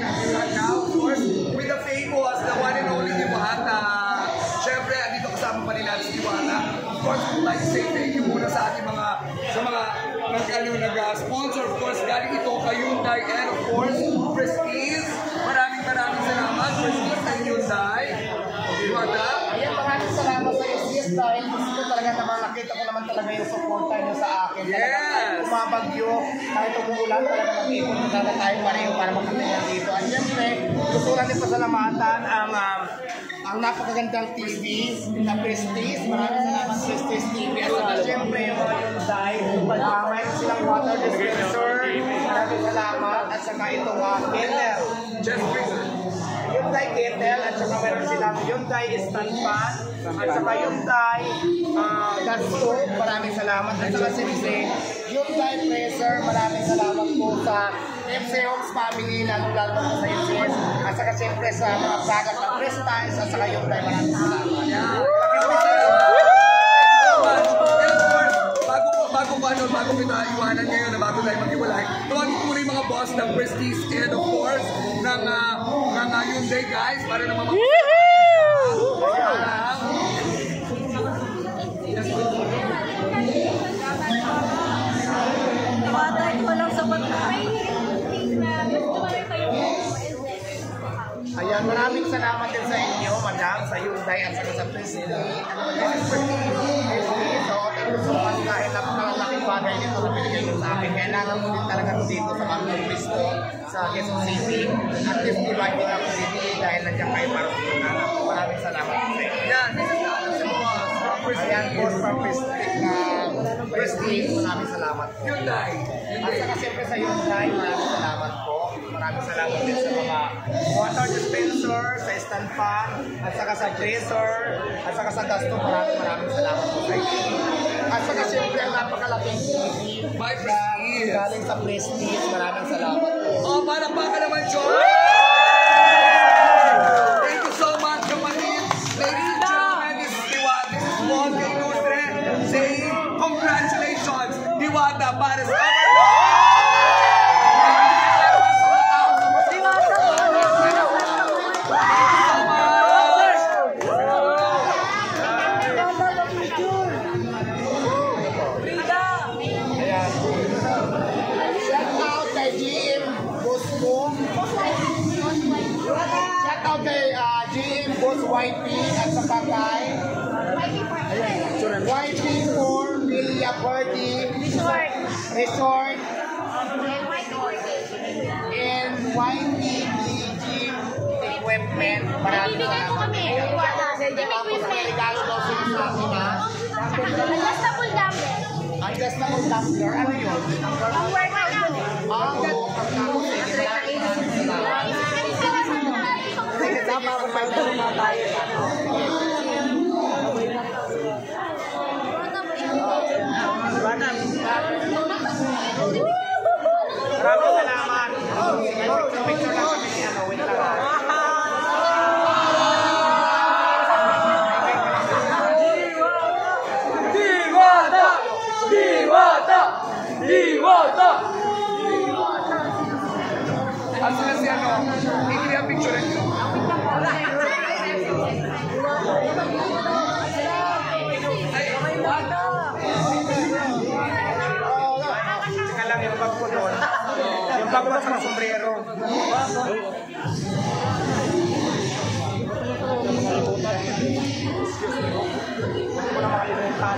And now, of course, with the famous, the one and only Diwata. Siyempre, dito kasama pa nila si Diwata. Of course, we'd like to say thank you muna sa ating mga nag-sponsor. Of course, galing ito kay Hyundai and of course, Prestige. Maraming salamat, Prestige and Hyundai. Diwata. Ayan, maraming salamat sa iyo, sis, dahil gusto talaga naman, nakita ko naman talaga yung support niyo sa akin. Yes! Kumabagyo, kahit umuulan, talaga mag-ipon na tayo pareho para makatayan dito. At siyempre, gusto natin pasalamatan ang napakagandang TV na Prestige. Maraming salamat Prestige TV. At saka siyempre yung mga Hyundai, mayroon silang water dispenser. Maraming salamat. At saka itong kettle. Hyundai kettle. At saka mayroon silang Hyundai stand fan. At saka Hyundai gas stove. Maraming salamat. At saka siyempre Hyundai pressure. Maraming salamat po sa FC Homes Family, lalo-lalo po sa FCS. At saka siyempre sa mga product ng Prestige at saka Hyundai. Maraming salamat. Bago kita iwanan ngayon na bago tayo mag-iwalay, tawagin ko muna yung mga boss ng Prestige and of course ng Hyundai guys para naman Batay ko lang sa pagkain. Ayan, maraming salamat din sa inyo, madam, sa Hyundai at saka sa Prestige. So, thank you so much dahil napakalaking bagay nito na binigay nyo sa akin. Kailangan mo din talaga dito sa Bagong Cristo, sa Quezon City. At least divide din ako dito dahil nandiyan kayo para sa maraming salamat sa inyo. yan, this is Ayan, boss from Prestige, maraming salamat. Hyundai. At saka siyempre sa Hyundai, maraming salamat po. Maraming salamat din sa mga water dispenser, sa stand fan, at saka sa dresser, at saka sa gas stove. Maraming salamat po sa inyo. At saka siyempre ang napakalaking TV By Prestige. galing sa Prestige. Maraming salamat po. Oh, para pa ka naman, John! Thank you so much, kapatid. Ladies and gentlemen, this is Diwata. This is Walter Ilustre saying congratulations, Diwata, para sa YP at saka kay YP for Villa Party Resort and YP Gym Equipment. Maraming salamat. Regalo daw sila sa akin ha. Adjustable dumbbell. Adjustable tumbler. Ano yun? Ang workout namin. Maraming salamat. Picture lang kami ni ano, wait lang. Diwata! Diwata! Diwata! At sila si ano, hindi ang picture nyo. Teka lang yung bag ko doon. Yung bag ko sa sombrero. Hindi ko na makalimutan.